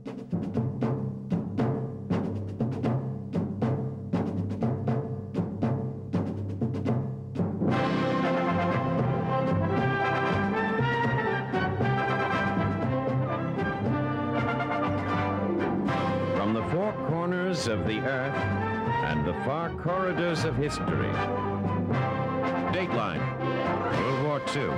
From the four corners of the earth and the far corridors of history. Dateline, World War II.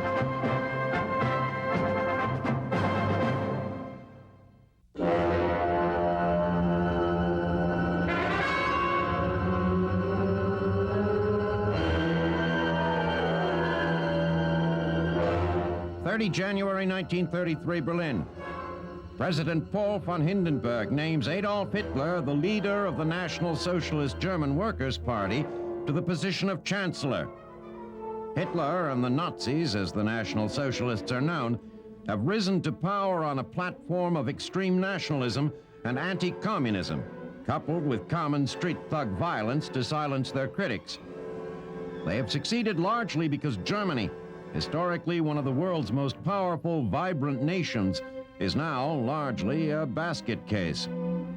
January 1933, Berlin. President Paul von Hindenburg names Adolf Hitler the leader of the National Socialist German Workers' Party to the position of Chancellor. Hitler and the Nazis, as the National Socialists are known, have risen to power on a platform of extreme nationalism and anti-communism, coupled with common street thug violence to silence their critics. They have succeeded largely because Germany, historically one of the world's most powerful, vibrant nations, is now largely a basket case.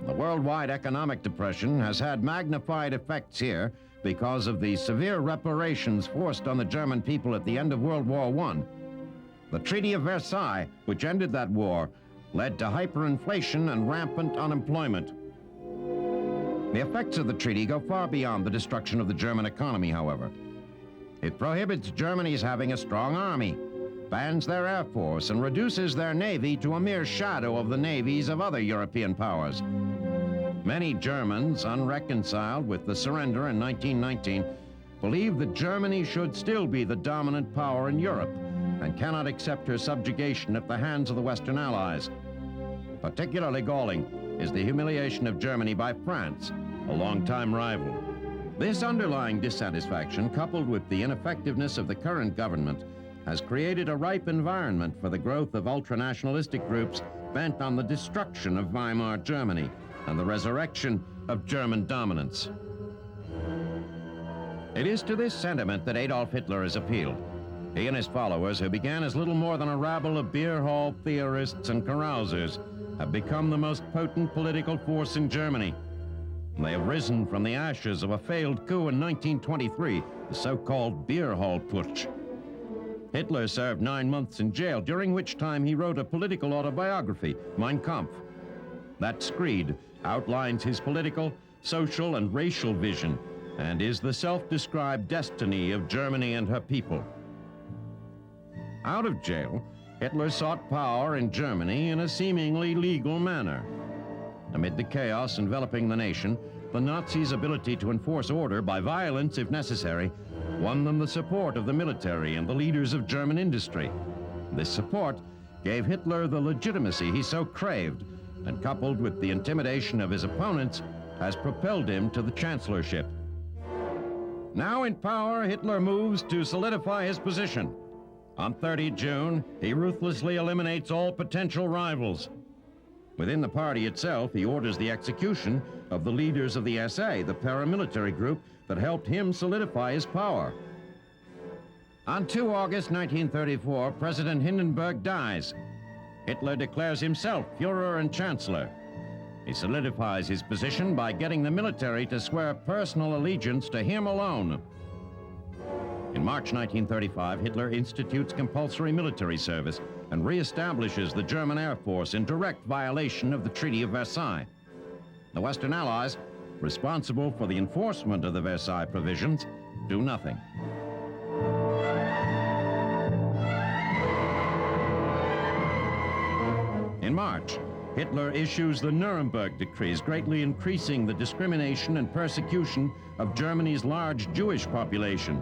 The worldwide economic depression has had magnified effects here because of the severe reparations forced on the German people at the end of World War I. The Treaty of Versailles, which ended that war, led to hyperinflation and rampant unemployment. The effects of the treaty go far beyond the destruction of the German economy, however. It prohibits Germany's having a strong army, bans their air force, and reduces their navy to a mere shadow of the navies of other European powers. Many Germans, unreconciled with the surrender in 1919, believe that Germany should still be the dominant power in Europe and cannot accept her subjugation at the hands of the Western Allies. Particularly galling is the humiliation of Germany by France, a longtime rival. This underlying dissatisfaction, coupled with the ineffectiveness of the current government, has created a ripe environment for the growth of ultranationalistic groups bent on the destruction of Weimar Germany and the resurrection of German dominance. It is to this sentiment that Adolf Hitler has appealed. He and his followers, who began as little more than a rabble of beer hall theorists and carousers, have become the most potent political force in Germany. They have risen from the ashes of a failed coup in 1923, the so-called beer hall putsch. Hitler served 9 months in jail, during which time he wrote a political autobiography, Mein Kampf. That screed outlines his political, social, and racial vision, and is the self-described destiny of Germany and her people. Out of jail, Hitler sought power in Germany in a seemingly legal manner. Amid the chaos enveloping the nation, the Nazis' ability to enforce order by violence, if necessary, won them the support of the military and the leaders of German industry. This support gave Hitler the legitimacy he so craved, and coupled with the intimidation of his opponents, has propelled him to the chancellorship. Now in power, Hitler moves to solidify his position. On 30 June, he ruthlessly eliminates all potential rivals. Within the party itself, he orders the execution of the leaders of the SA, the paramilitary group that helped him solidify his power. On 2 August 1934, President Hindenburg dies. Hitler declares himself Führer and Chancellor. He solidifies his position by getting the military to swear personal allegiance to him alone. In March 1935, Hitler institutes compulsory military service and reestablishes the German Air Force in direct violation of the Treaty of Versailles. The Western Allies, responsible for the enforcement of the Versailles provisions, do nothing. In March, Hitler issues the Nuremberg decrees, greatly increasing the discrimination and persecution of Germany's large Jewish population.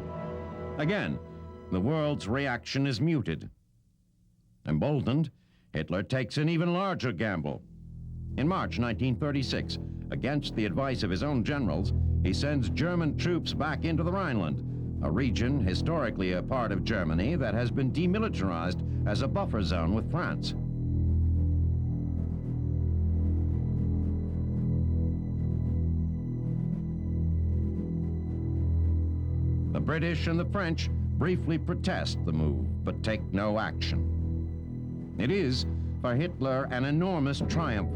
Again, the world's reaction is muted. Emboldened, Hitler takes an even larger gamble. In March 1936, against the advice of his own generals, he sends German troops back into the Rhineland, a region historically a part of Germany that has been demilitarized as a buffer zone with France. The British and the French briefly protest the move, but take no action. It is, for Hitler, an enormous triumph.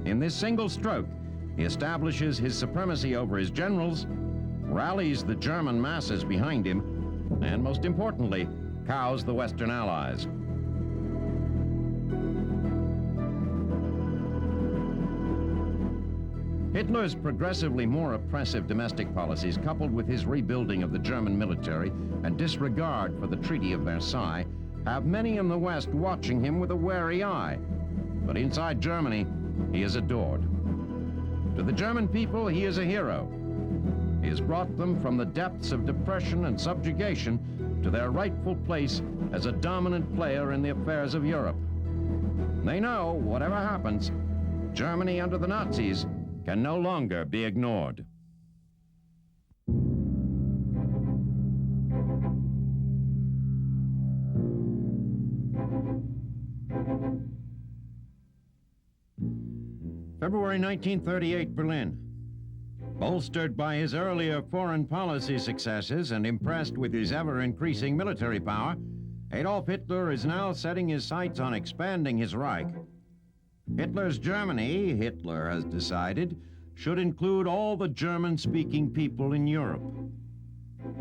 In this single stroke, he establishes his supremacy over his generals, rallies the German masses behind him, and most importantly, cows the Western Allies. Hitler's progressively more oppressive domestic policies, coupled with his rebuilding of the German military and disregard for the Treaty of Versailles, have many in the West watching him with a wary eye. But inside Germany, he is adored. To the German people, he is a hero. He has brought them from the depths of depression and subjugation to their rightful place as a dominant player in the affairs of Europe. They know, whatever happens, Germany under the Nazis can no longer be ignored. February 1938, Berlin. Bolstered by his earlier foreign policy successes and impressed with his ever-increasing military power, Adolf Hitler is now setting his sights on expanding his Reich. Hitler's Germany, Hitler has decided, should include all the German-speaking people in Europe.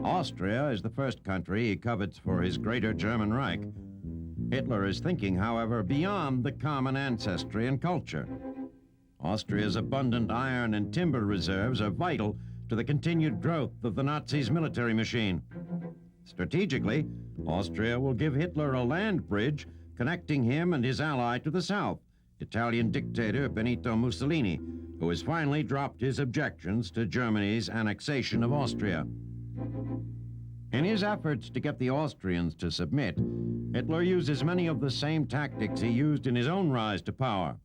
Austria is the first country he covets for his greater German Reich. Hitler is thinking, however, beyond the common ancestry and culture. Austria's abundant iron and timber reserves are vital to the continued growth of the Nazis' military machine. Strategically, Austria will give Hitler a land bridge connecting him and his ally to the south, Italian dictator Benito Mussolini, who has finally dropped his objections to Germany's annexation of Austria. In his efforts to get the Austrians to submit, Hitler uses many of the same tactics he used in his own rise to power.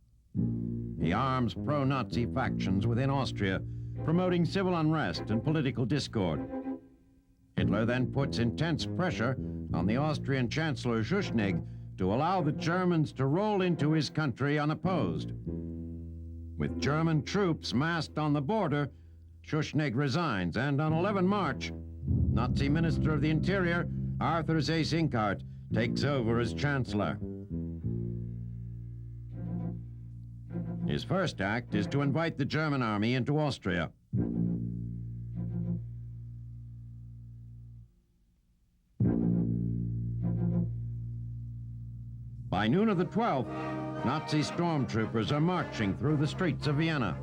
He arms pro-Nazi factions within Austria, promoting civil unrest and political discord. Hitler then puts intense pressure on the Austrian Chancellor Schuschnigg to allow the Germans to roll into his country unopposed. With German troops massed on the border, Schuschnigg resigns, and on 11 March, Nazi Minister of the Interior Arthur Seyss-Inquart takes over as Chancellor. His first act is to invite the German army into Austria. By noon of the 12th, Nazi stormtroopers are marching through the streets of Vienna.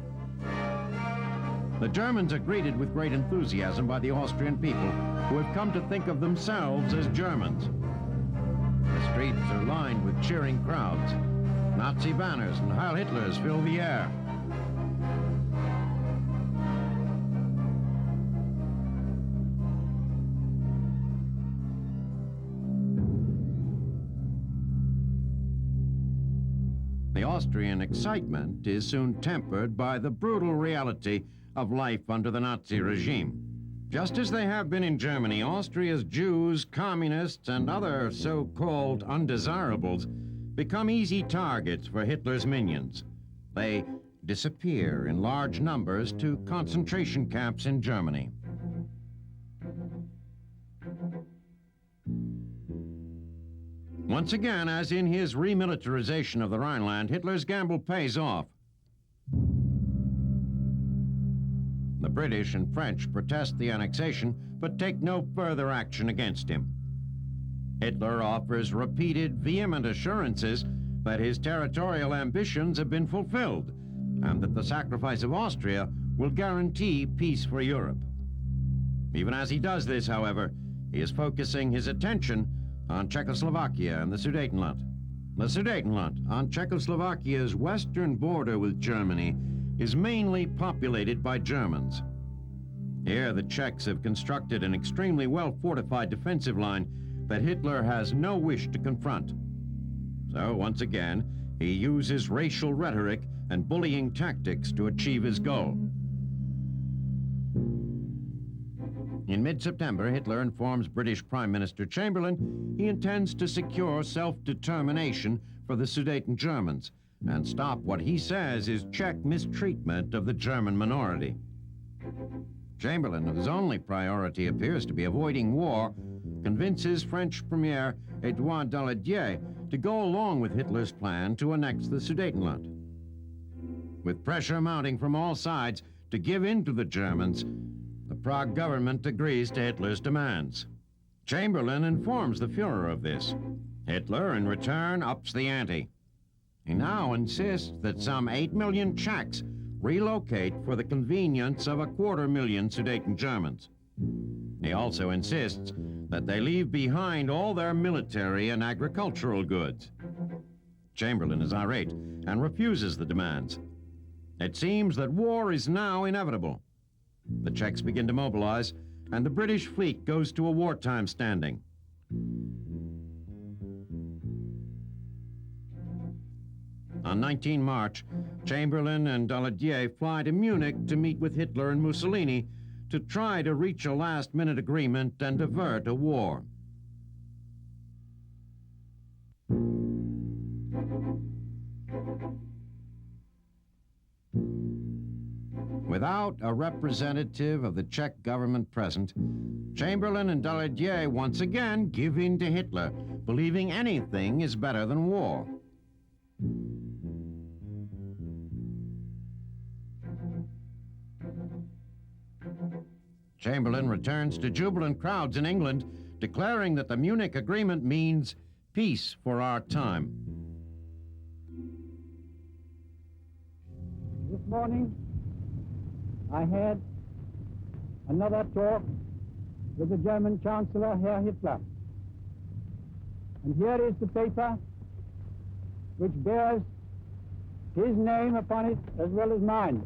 The Germans are greeted with great enthusiasm by the Austrian people, who have come to think of themselves as Germans. The streets are lined with cheering crowds. Nazi banners and Heil Hitlers fill the air. The Austrian excitement is soon tempered by the brutal reality of life under the Nazi regime. Just as they have been in Germany, Austria's Jews, communists, and other so-called undesirables become easy targets for Hitler's minions. They disappear in large numbers to concentration camps in Germany. Once again, as in his remilitarization of the Rhineland, Hitler's gamble pays off. The British and French protest the annexation, but take no further action against him. Hitler offers repeated, vehement assurances that his territorial ambitions have been fulfilled, and that the sacrifice of Austria will guarantee peace for Europe. Even as he does this, however, he is focusing his attention on Czechoslovakia and the Sudetenland. The Sudetenland, on Czechoslovakia's western border with Germany, is mainly populated by Germans. Here, the Czechs have constructed an extremely well-fortified defensive line that Hitler has no wish to confront. So, once again, he uses racial rhetoric and bullying tactics to achieve his goal. In mid-September, Hitler informs British Prime Minister Chamberlain he intends to secure self-determination for the Sudeten Germans and stop what he says is Czech mistreatment of the German minority. Chamberlain, whose only priority appears to be avoiding war, convinces French Premier Édouard Daladier to go along with Hitler's plan to annex the Sudetenland. With pressure mounting from all sides to give in to the Germans, the Prague government agrees to Hitler's demands. Chamberlain informs the Fuhrer of this. Hitler, in return, ups the ante. He now insists that some 8 million Czechs relocate for the convenience of 250,000 Sudeten Germans. He also insists that they leave behind all their military and agricultural goods. Chamberlain is irate and refuses the demands. It seems that war is now inevitable. The Czechs begin to mobilize, and the British fleet goes to a wartime standing. On 19 March, Chamberlain and Daladier fly to Munich to meet with Hitler and Mussolini to try to reach a last-minute agreement and avert a war. Without a representative of the Czech government present, Chamberlain and Daladier once again give in to Hitler, believing anything is better than war. Chamberlain returns to jubilant crowds in England, declaring that the Munich Agreement means peace for our time. This morning, I had another talk with the German Chancellor, Herr Hitler. And here is the paper which bears his name upon it as well as mine.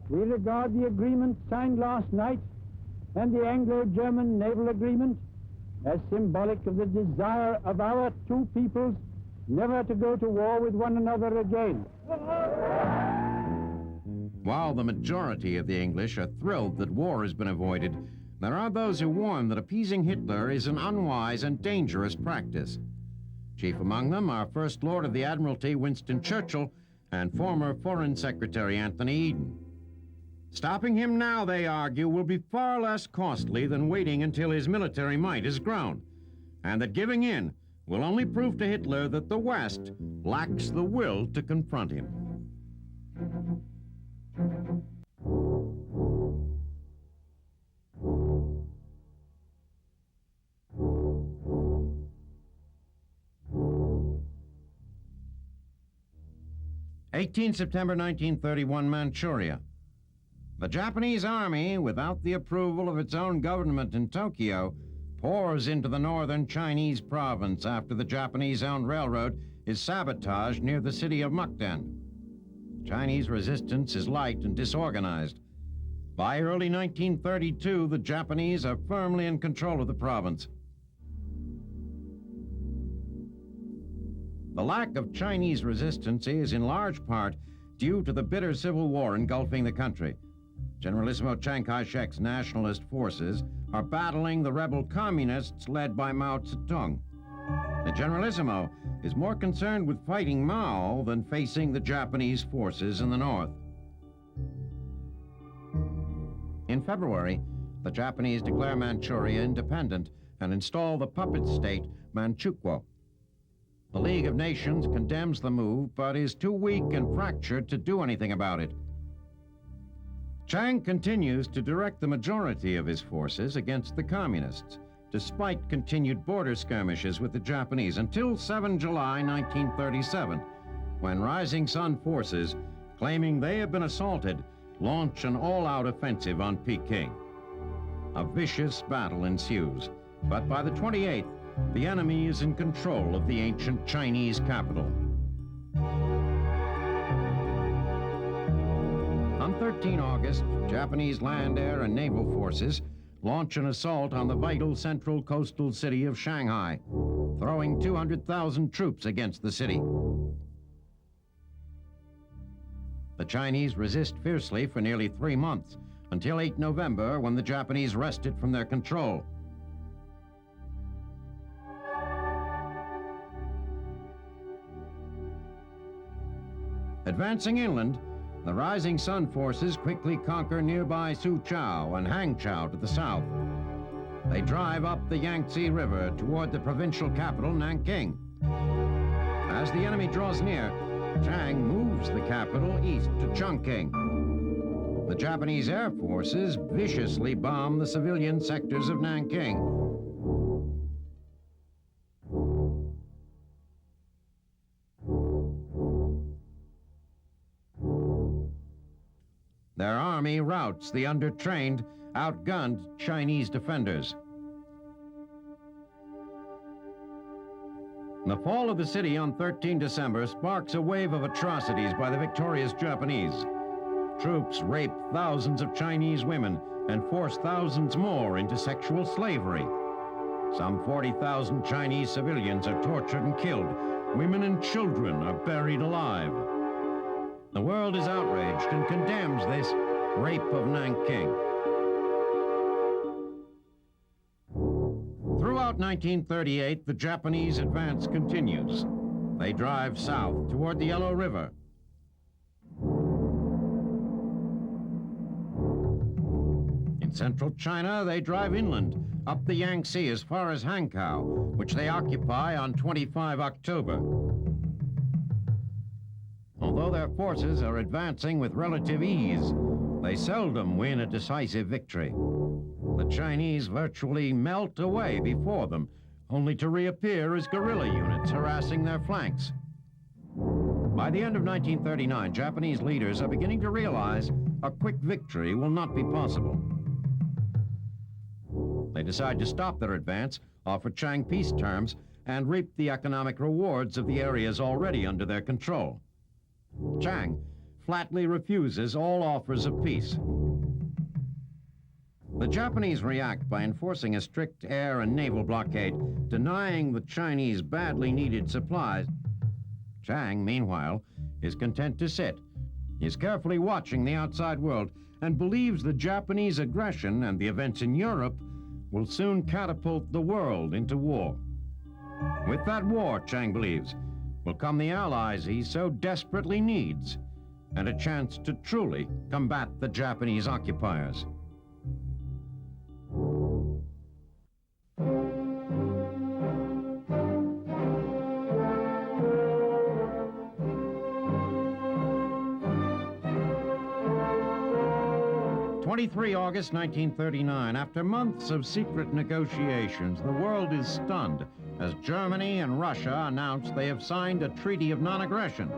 We regard the agreement signed last night and the Anglo-German naval agreement as symbolic of the desire of our two peoples never to go to war with one another again. While the majority of the English are thrilled that war has been avoided, there are those who warn that appeasing Hitler is an unwise and dangerous practice. Chief among them are First Lord of the Admiralty Winston Churchill and former Foreign Secretary Anthony Eden. Stopping him now, they argue, will be far less costly than waiting until his military might is grown, and that giving in will only prove to Hitler that the West lacks the will to confront him. September 1931, Manchuria. The Japanese army, without the approval of its own government in Tokyo, pours into the northern Chinese province after the Japanese-owned railroad is sabotaged near the city of Mukden. Chinese resistance is light and disorganized. By early 1932, the Japanese are firmly in control of the province. The lack of Chinese resistance is in large part due to the bitter civil war engulfing the country. Generalissimo Chiang Kai-shek's nationalist forces are battling the rebel communists led by Mao Zedong. The Generalissimo is more concerned with fighting Mao than facing the Japanese forces in the north. In February, the Japanese declare Manchuria independent and install the puppet state Manchukuo. The League of Nations condemns the move, but is too weak and fractured to do anything about it. Chiang continues to direct the majority of his forces against the communists, despite continued border skirmishes with the Japanese until 7 July 1937, when Rising Sun forces, claiming they have been assaulted, launch an all-out offensive on Peking. A vicious battle ensues, but by the 28th, the enemy is in control of the ancient Chinese capital. On 13 August, Japanese land, air, and naval forces launch an assault on the vital central coastal city of Shanghai, throwing 200,000 troops against the city. The Chinese resist fiercely for nearly 3 months, until 8 November, when the Japanese wrest it from their control. Advancing inland, the Rising Sun forces quickly conquer nearby Suzhou and Hangzhou to the south. They drive up the Yangtze River toward the provincial capital, Nanking. As the enemy draws near, Chiang moves the capital east to Chongqing. The Japanese air forces viciously bomb the civilian sectors of Nanking. Their army routs the undertrained, outgunned Chinese defenders. The fall of the city on 13 December sparks a wave of atrocities by the victorious Japanese. Troops rape thousands of Chinese women and force thousands more into sexual slavery. Some 40,000 Chinese civilians are tortured and killed. Women and children are buried alive. The world is outraged and condemns this rape of Nanking. Throughout 1938, the Japanese advance continues. They drive south toward the Yellow River. In central China, they drive inland, up the Yangtze as far as Hankow, which they occupy on 25 October. Although their forces are advancing with relative ease, they seldom win a decisive victory. The Chinese virtually melt away before them, only to reappear as guerrilla units harassing their flanks. By the end of 1939, Japanese leaders are beginning to realize a quick victory will not be possible. They decide to stop their advance, offer Chiang peace terms, and reap the economic rewards of the areas already under their control. Chiang flatly refuses all offers of peace. The Japanese react by enforcing a strict air and naval blockade, denying the Chinese badly needed supplies. Chiang, meanwhile, is content to sit. He's carefully watching the outside world and believes the Japanese aggression and the events in Europe will soon catapult the world into war. With that war, Chiang believes, will come the allies he so desperately needs, and a chance to truly combat the Japanese occupiers. August 1939, after months of secret negotiations, the world is stunned as Germany and Russia announce they have signed a treaty of non-aggression.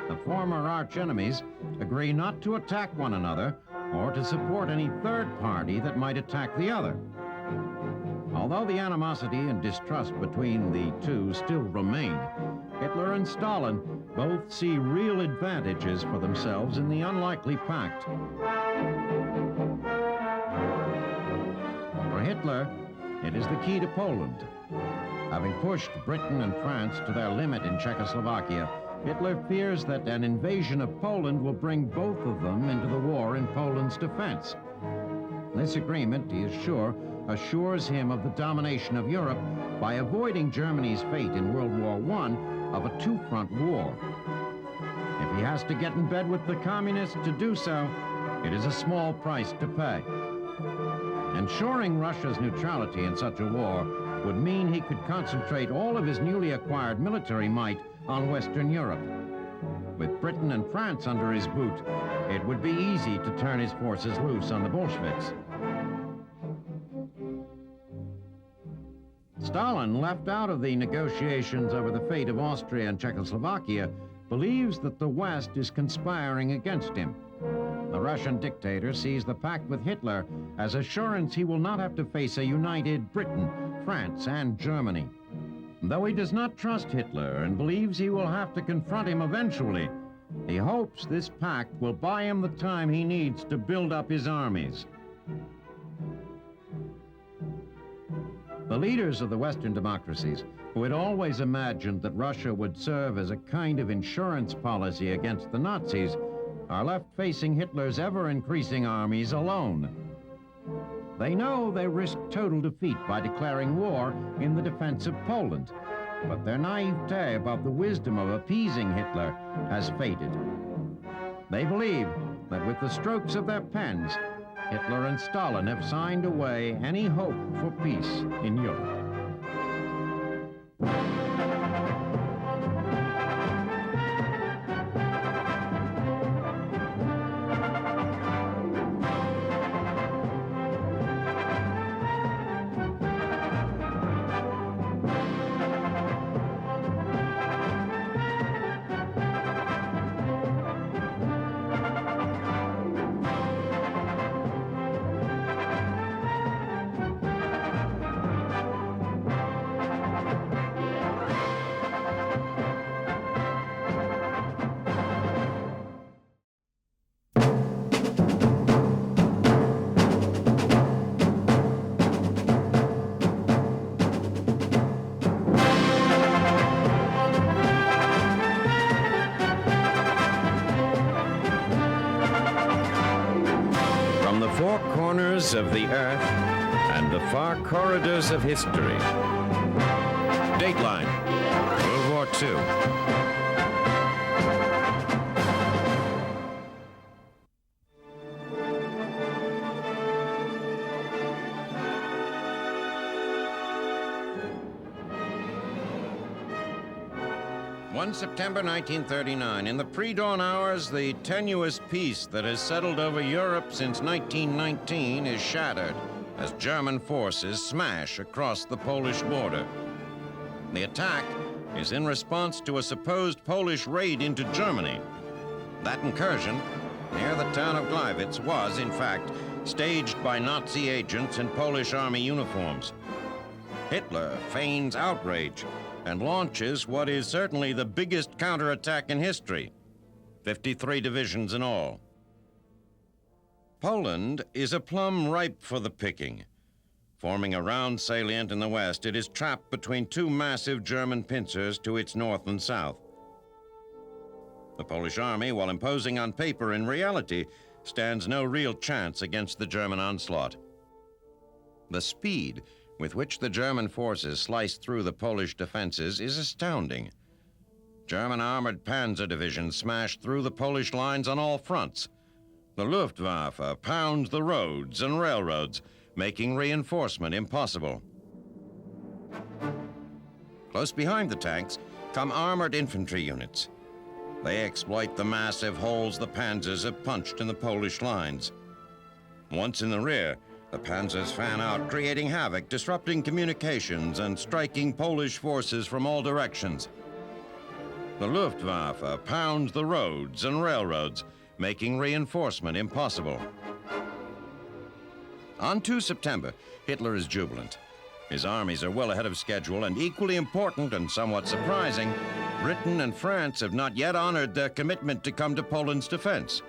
The former arch-enemies agree not to attack one another or to support any third party that might attack the other. Although the animosity and distrust between the two still remain, Hitler and Stalin both see real advantages for themselves in the unlikely pact. For Hitler, it is the key to Poland. Having pushed Britain and France to their limit in Czechoslovakia, Hitler fears that an invasion of Poland will bring both of them into the war in Poland's defense. This agreement, he is sure, assures him of the domination of Europe by avoiding Germany's fate in World War I of a two-front war. If he has to get in bed with the communists to do so, it is a small price to pay. Ensuring Russia's neutrality in such a war would mean he could concentrate all of his newly acquired military might on Western Europe. With Britain and France under his boot, it would be easy to turn his forces loose on the Bolsheviks. Stalin, left out of the negotiations over the fate of Austria and Czechoslovakia, believes that the West is conspiring against him. The Russian dictator sees the pact with Hitler as assurance he will not have to face a united Britain, France, and Germany. Though he does not trust Hitler and believes he will have to confront him eventually, he hopes this pact will buy him the time he needs to build up his armies. The leaders of the Western democracies, who had always imagined that Russia would serve as a kind of insurance policy against the Nazis, are left facing Hitler's ever-increasing armies alone. They know they risk total defeat by declaring war in the defense of Poland, but their naivete about the wisdom of appeasing Hitler has faded. They believe that with the strokes of their pens, Hitler and Stalin have signed away any hope for peace in Europe. Four corners of the earth and the far corridors of history. Dateline, World War II. September 1939. In the pre-dawn hours, the tenuous peace that has settled over Europe since 1919 is shattered as German forces smash across the Polish border. The attack is in response to a supposed Polish raid into Germany. That incursion, near the town of Gleiwitz, was, in fact, staged by Nazi agents in Polish army uniforms. Hitler feigns outrage and launches what is certainly the biggest counterattack in history, 53 divisions in all. Poland is a plum ripe for the picking. Forming a round salient in the west, it is trapped between two massive German pincers to its north and south. The Polish army, while imposing on paper, in reality, stands no real chance against the German onslaught. The speed with which the German forces sliced through the Polish defenses is astounding. German armored panzer divisions smashed through the Polish lines on all fronts. The Luftwaffe pounds the roads and railroads, making reinforcement impossible. Close behind the tanks come armored infantry units. They exploit the massive holes the panzers have punched in the Polish lines. Once in the rear, the panzers fan out, creating havoc, disrupting communications, and striking Polish forces from all directions. The Luftwaffe pounds the roads and railroads, making reinforcement impossible. On 2 September, Hitler is jubilant. His armies are well ahead of schedule, and equally important and somewhat surprising, Britain and France have not yet honored their commitment to come to Poland's defense.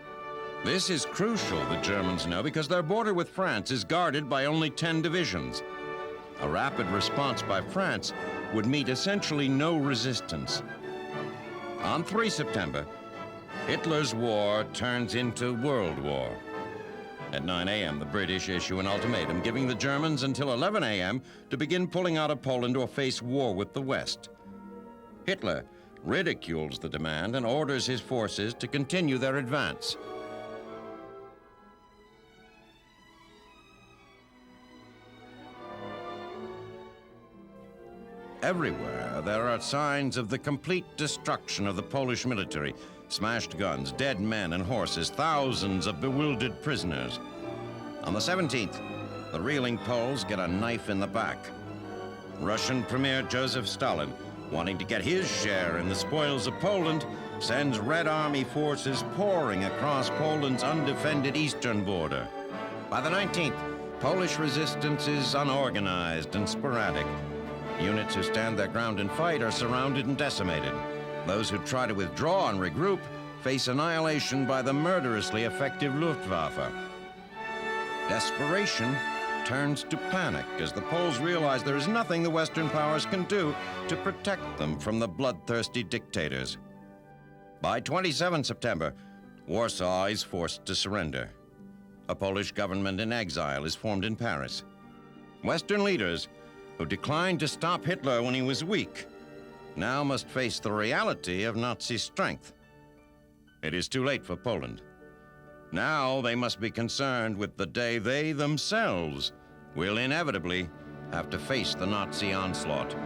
This is crucial, the Germans know, because their border with France is guarded by only 10 divisions. A rapid response by France would meet essentially no resistance. On 3 September, Hitler's war turns into World War. At 9 a.m., the British issue an ultimatum, giving the Germans until 11 a.m. to begin pulling out of Poland or face war with the West. Hitler ridicules the demand and orders his forces to continue their advance. Everywhere, there are signs of the complete destruction of the Polish military. Smashed guns, dead men and horses, thousands of bewildered prisoners. On the 17th, the reeling Poles get a knife in the back. Russian Premier Joseph Stalin, wanting to get his share in the spoils of Poland, sends Red Army forces pouring across Poland's undefended eastern border. By the 19th, Polish resistance is unorganized and sporadic. Units who stand their ground and fight are surrounded and decimated. Those who try to withdraw and regroup face annihilation by the murderously effective Luftwaffe. Desperation turns to panic as the Poles realize there is nothing the Western powers can do to protect them from the bloodthirsty dictators. By 27 September, Warsaw is forced to surrender. A Polish government in exile is formed in Paris. Western leaders, who declined to stop Hitler when he was weak, now must face the reality of Nazi strength. It is too late for Poland. Now they must be concerned with the day they themselves will inevitably have to face the Nazi onslaught.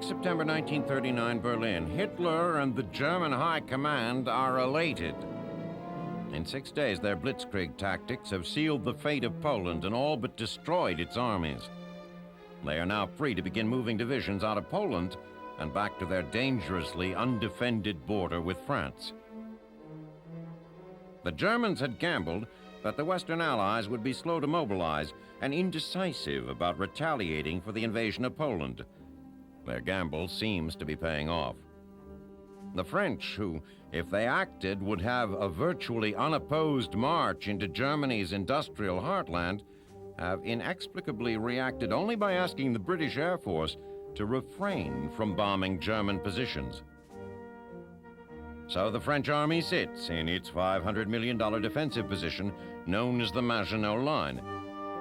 September 1939, Berlin. Hitler and the German High Command are elated. In 6 days, their Blitzkrieg tactics have sealed the fate of Poland and all but destroyed its armies. They are now free to begin moving divisions out of Poland and back to their dangerously undefended border with France. The Germans had gambled that the Western Allies would be slow to mobilize and indecisive about retaliating for the invasion of Poland. Their gamble seems to be paying off. The French, who, if they acted, would have a virtually unopposed march into Germany's industrial heartland, have inexplicably reacted only by asking the British Air Force to refrain from bombing German positions. So the French army sits in its $500 million defensive position known as the Maginot Line,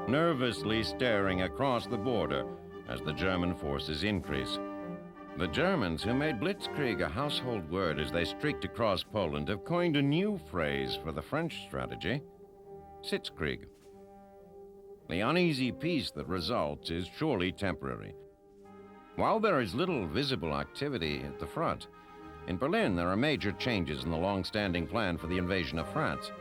nervously staring across the border as the German forces increase. The Germans, who made Blitzkrieg a household word as they streaked across Poland, have coined a new phrase for the French strategy: Sitzkrieg. The uneasy peace that results is surely temporary. While there is little visible activity at the front, in Berlin there are major changes in the long-standing plan for the invasion of France.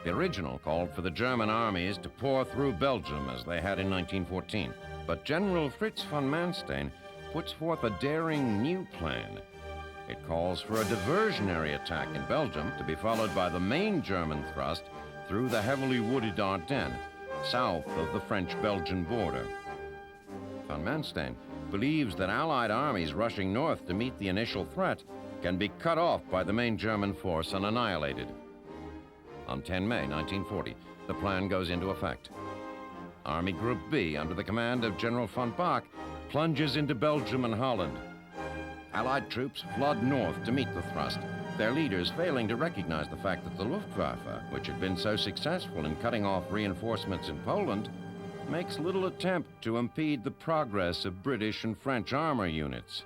The original called for the German armies to pour through Belgium as they had in 1914. But General Fritz von Manstein puts forth a daring new plan. It calls for a diversionary attack in Belgium to be followed by the main German thrust through the heavily wooded Ardennes, south of the French-Belgian border. Von Manstein believes that Allied armies rushing north to meet the initial threat can be cut off by the main German force and annihilated. On 10 May 1940, the plan goes into effect. Army Group B, under the command of General von Bach, plunges into Belgium and Holland. Allied troops flood north to meet the thrust, their leaders failing to recognize the fact that the Luftwaffe, which had been so successful in cutting off reinforcements in Poland, makes little attempt to impede the progress of British and French armor units.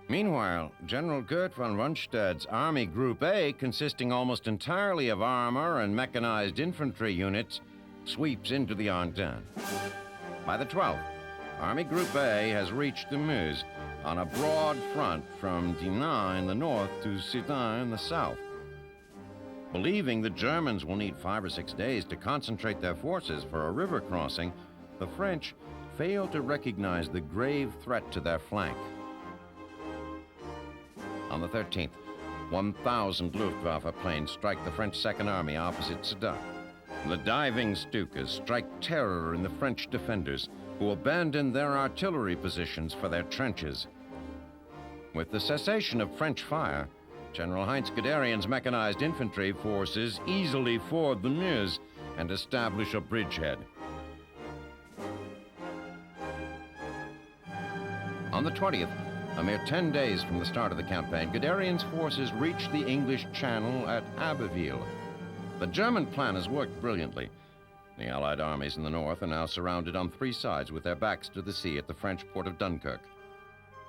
Meanwhile, General Gert von Rundstedt's Army Group A, consisting almost entirely of armor and mechanized infantry units, sweeps into the Ardennes. By the 12th, Army Group A has reached the Meuse on a broad front from Dinant in the north to Sedan in the south. Believing the Germans will need 5 or 6 days to concentrate their forces for a river crossing, the French fail to recognize the grave threat to their flank. On the 13th, 1,000 Luftwaffe planes strike the French Second Army opposite Sedan. The diving Stukas strike terror in the French defenders, who abandon their artillery positions for their trenches. With the cessation of French fire, General Heinz Guderian's mechanized infantry forces easily ford the Meuse and establish a bridgehead. On the 20th, a mere 10 days from the start of the campaign, Guderian's forces reach the English Channel at Abbeville. The German plan has worked brilliantly. The Allied armies in the north are now surrounded on 3 sides with their backs to the sea at the French port of Dunkirk.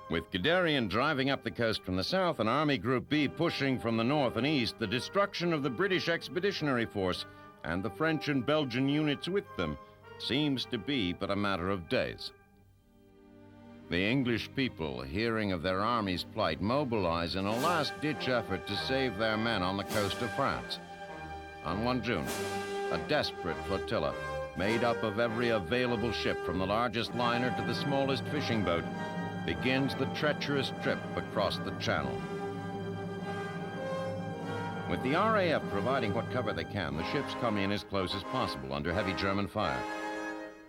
With Guderian driving up the coast from the south and Army Group B pushing from the north and east, the destruction of the British Expeditionary Force and the French and Belgian units with them seems to be but a matter of days. The English people, hearing of their army's plight, mobilize in a last-ditch effort to save their men on the coast of France. On 1 June, a desperate flotilla, made up of every available ship from the largest liner to the smallest fishing boat, begins the treacherous trip across the Channel. With the RAF providing what cover they can, the ships come in as close as possible under heavy German fire.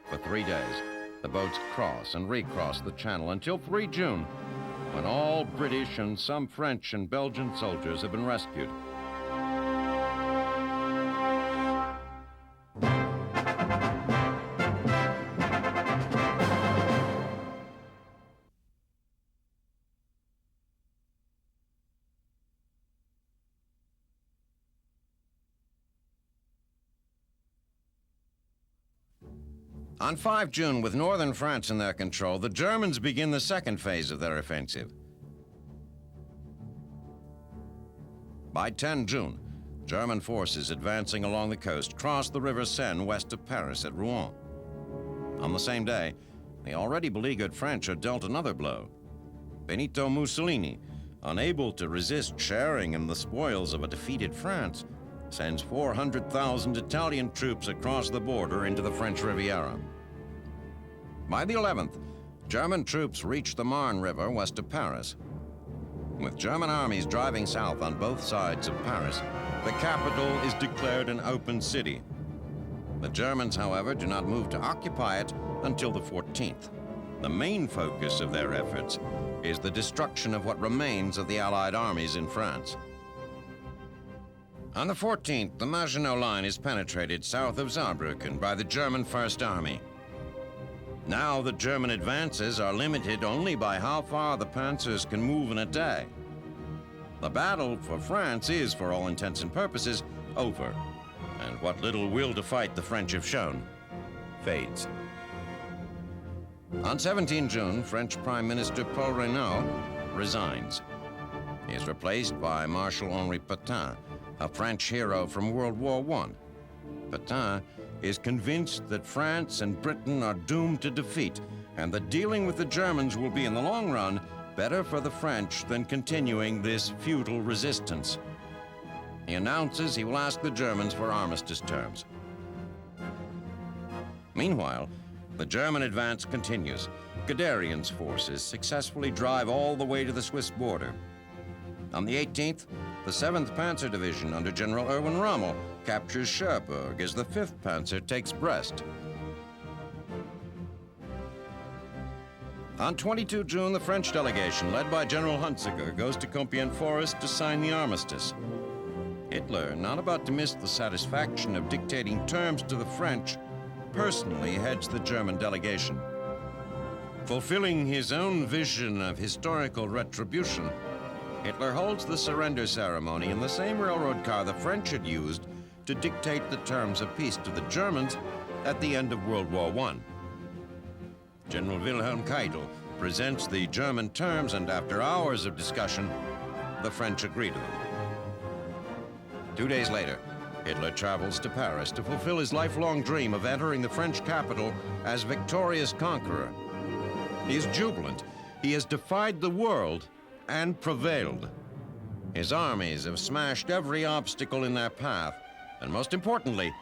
For 3 days, the boats cross and recross the Channel until 3 June, when all British and some French and Belgian soldiers have been rescued. On 5 June, with northern France in their control, the Germans begin the second phase of their offensive. By 10 June, German forces advancing along the coast crossed the River Seine west of Paris at Rouen. On the same day, the already beleaguered French are dealt another blow. Benito Mussolini, unable to resist sharing in the spoils of a defeated France, sends 400,000 Italian troops across the border into the French Riviera. By the 11th, German troops reach the Marne River west of Paris. With German armies driving south on both sides of Paris, the capital is declared an open city. The Germans, however, do not move to occupy it until the 14th. The main focus of their efforts is the destruction of what remains of the Allied armies in France. On the 14th, the Maginot Line is penetrated south of Saarbrücken by the German First Army. Now the German advances are limited only by how far the panzers can move in a day. The battle for France is, for all intents and purposes, over, and what little will to fight the French have shown fades. On 17 June, French Prime Minister Paul Reynaud resigns. He is replaced by Marshal Henri Pétain, a French hero from World War I. Pétain is convinced that France and Britain are doomed to defeat, and that dealing with the Germans will be, in the long run, better for the French than continuing this futile resistance. He announces he will ask the Germans for armistice terms. Meanwhile, the German advance continues. Guderian's forces successfully drive all the way to the Swiss border. On the 18th, the 7th Panzer Division under General Erwin Rommel captures Cherbourg as the 5th Panzer takes Brest. On 22 June, the French delegation, led by General Hunziker, goes to Compiègne Forest to sign the armistice. Hitler, not about to miss the satisfaction of dictating terms to the French, personally heads the German delegation. Fulfilling his own vision of historical retribution, Hitler holds the surrender ceremony in the same railroad car the French had used to dictate the terms of peace to the Germans at the end of World War I. General Wilhelm Keitel presents the German terms, and after hours of discussion, the French agree to them. 2 days later, Hitler travels to Paris to fulfill his lifelong dream of entering the French capital as victorious conqueror. He is jubilant. He has defied the world and prevailed. His armies have smashed every obstacle in their path, and most importantly,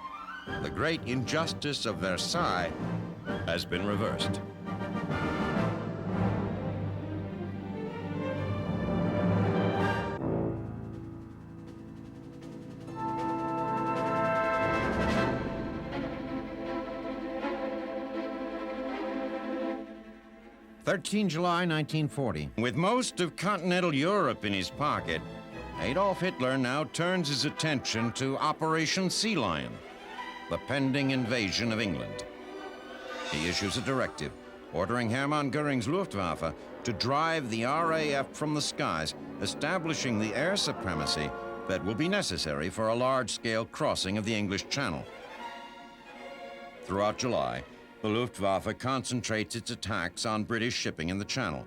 the great injustice of Versailles has been reversed. July 1940. With most of continental Europe in his pocket, Adolf Hitler now turns his attention to Operation Sea Lion, the pending invasion of England. He issues a directive ordering Hermann Goering's Luftwaffe to drive the RAF from the skies, establishing the air supremacy that will be necessary for a large-scale crossing of the English Channel. Throughout July, the Luftwaffe concentrates its attacks on British shipping in the Channel.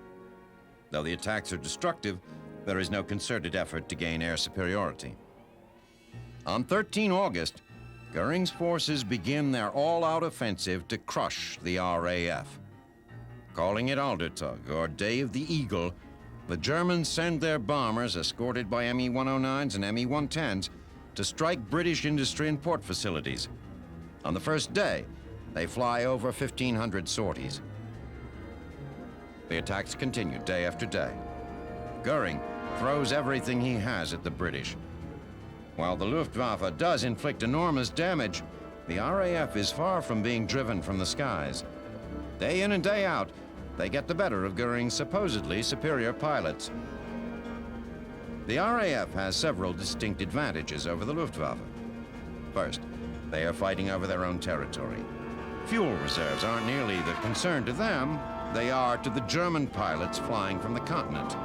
Though the attacks are destructive, there is no concerted effort to gain air superiority. On 13 August, Goering's forces begin their all-out offensive to crush the RAF. Calling it Aldertag, or Day of the Eagle, the Germans send their bombers, escorted by Me-109s and Me-110s, to strike British industry and port facilities. On the first day, they fly over 1,500 sorties. The attacks continue day after day. Goering throws everything he has at the British. While the Luftwaffe does inflict enormous damage, the RAF is far from being driven from the skies. Day in and day out, they get the better of Goering's supposedly superior pilots. The RAF has several distinct advantages over the Luftwaffe. First, they are fighting over their own territory. Fuel reserves aren't nearly the concern to them, they are to the German pilots flying from the continent.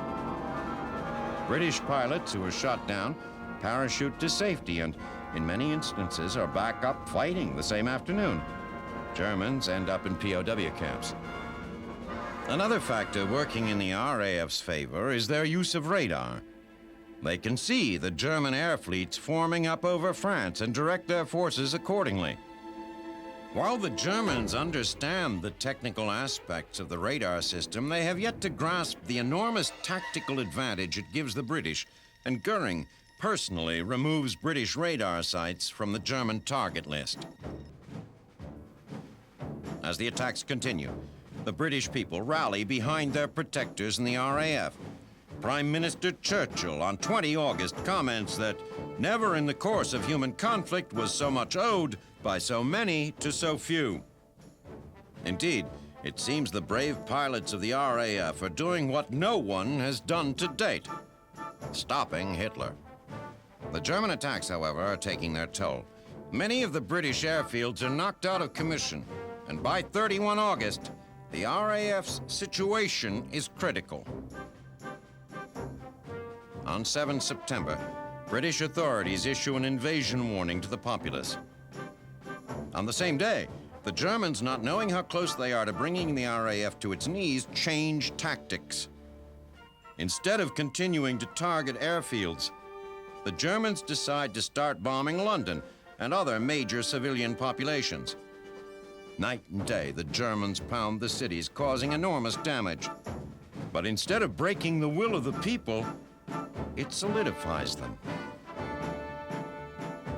British pilots who are shot down parachute to safety and, in many instances, are back up fighting the same afternoon. Germans end up in POW camps. Another factor working in the RAF's favor is their use of radar. They can see the German air fleets forming up over France and direct their forces accordingly. While the Germans understand the technical aspects of the radar system, they have yet to grasp the enormous tactical advantage it gives the British, and Goering personally removes British radar sites from the German target list. As the attacks continue, the British people rally behind their protectors in the RAF. Prime Minister Churchill on 20 August comments that never in the course of human conflict was so much owed by so many to so few. Indeed, it seems the brave pilots of the RAF are doing what no one has done to date, stopping Hitler. The German attacks, however, are taking their toll. Many of the British airfields are knocked out of commission, and by 31 August, the RAF's situation is critical. On 7 September, British authorities issue an invasion warning to the populace. On the same day, the Germans, not knowing how close they are to bringing the RAF to its knees, change tactics. Instead of continuing to target airfields, the Germans decide to start bombing London and other major civilian populations. Night and day, the Germans pound the cities, causing enormous damage. But instead of breaking the will of the people, it solidifies them.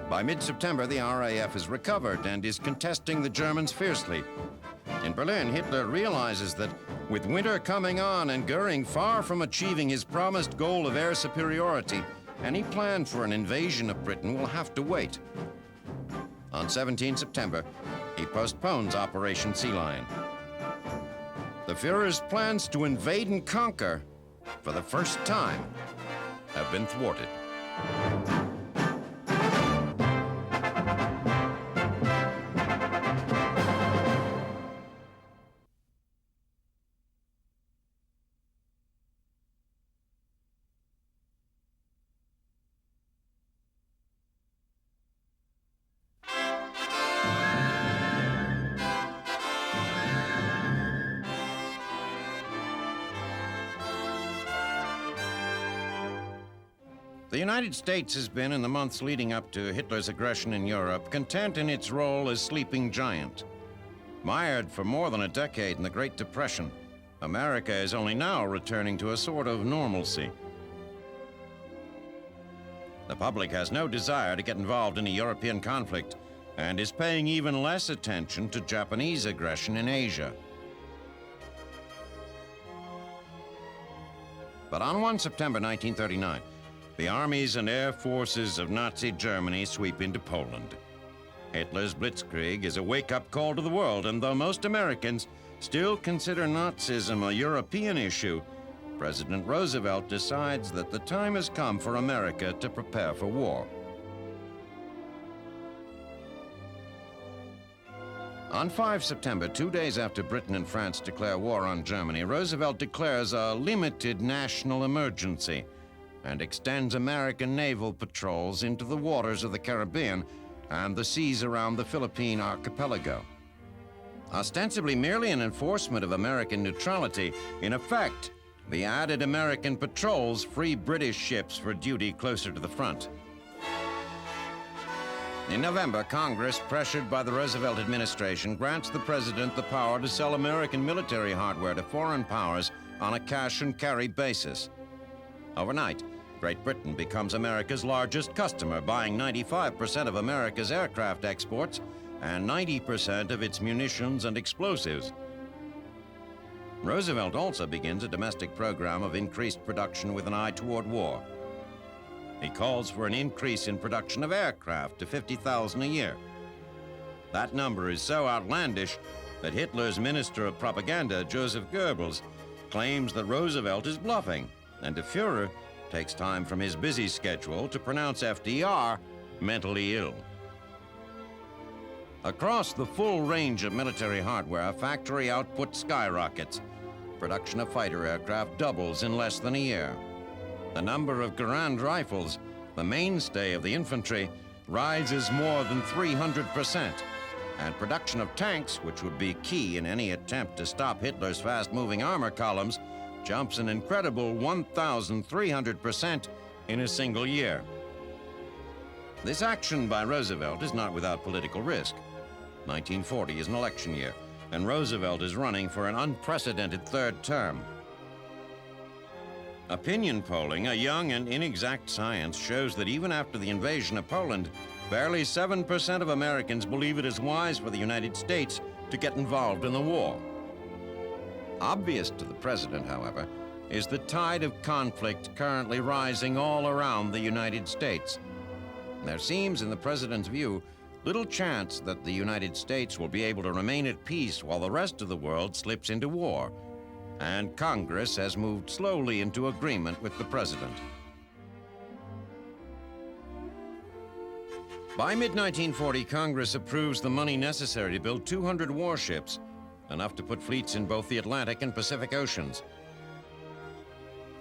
By mid-September, the RAF is recovered and is contesting the Germans fiercely. In Berlin, Hitler realizes that with winter coming on and Goering far from achieving his promised goal of air superiority, any plan for an invasion of Britain will have to wait. On 17 September, he postpones Operation Sea Lion. The Führer's plans to invade and conquer, for the first time, have been thwarted. The United States has been, in the months leading up to Hitler's aggression in Europe, content in its role as sleeping giant. Mired for more than a decade in the Great Depression, America is only now returning to a sort of normalcy. The public has no desire to get involved in a European conflict and is paying even less attention to Japanese aggression in Asia. But on 1 September 1939, the armies and air forces of Nazi Germany sweep into Poland. Hitler's Blitzkrieg is a wake-up call to the world, and though most Americans still consider Nazism a European issue, President Roosevelt decides that the time has come for America to prepare for war. On 5 September, 2 days after Britain and France declare war on Germany, Roosevelt declares a limited national emergency and extends American naval patrols into the waters of the Caribbean and the seas around the Philippine archipelago. Ostensibly merely an enforcement of American neutrality, in effect, the added American patrols free British ships for duty closer to the front. In November, Congress, pressured by the Roosevelt administration, grants the president the power to sell American military hardware to foreign powers on a cash-and-carry basis. Overnight, Great Britain becomes America's largest customer, buying 95% of America's aircraft exports and 90% of its munitions and explosives. Roosevelt also begins a domestic program of increased production with an eye toward war. He calls for an increase in production of aircraft to 50,000 a year. That number is so outlandish that Hitler's Minister of Propaganda, Joseph Goebbels, claims that Roosevelt is bluffing, and the Führer takes time from his busy schedule to pronounce FDR mentally ill. Across the full range of military hardware, factory output skyrockets. Production of fighter aircraft doubles in less than a year. The number of Garand rifles, the mainstay of the infantry, rises more than 300%. and production of tanks, which would be key in any attempt to stop Hitler's fast-moving armor columns, jumps an incredible 1,300% in a single year. This action by Roosevelt is not without political risk. 1940 is an election year, and Roosevelt is running for an unprecedented third term. Opinion polling, a young and inexact science, shows that even after the invasion of Poland, barely 7% of Americans believe it is wise for the United States to get involved in the war. Obvious to the president, however, is the tide of conflict currently rising all around the United States. There seems, in the president's view, little chance that the United States will be able to remain at peace while the rest of the world slips into war, and Congress has moved slowly into agreement with the president. By mid-1940, Congress approves the money necessary to build 200 warships, enough to put fleets in both the Atlantic and Pacific Oceans.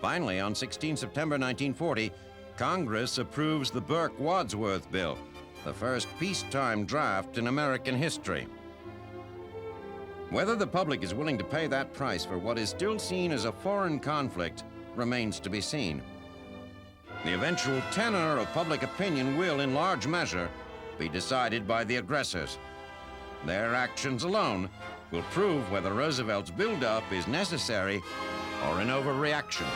Finally, on 16 September 1940, Congress approves the Burke-Wadsworth Bill, the first peacetime draft in American history. Whether the public is willing to pay that price for what is still seen as a foreign conflict remains to be seen. The eventual tenor of public opinion will, in large measure, be decided by the aggressors. Their actions alone will prove whether Roosevelt's build-up is necessary or an overreaction.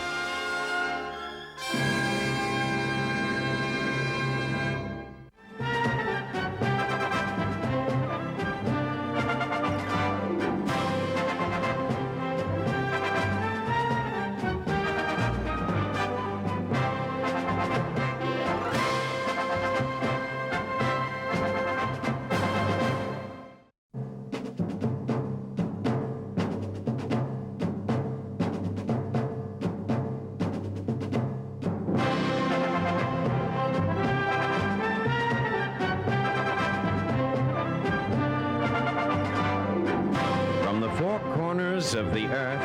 Of the earth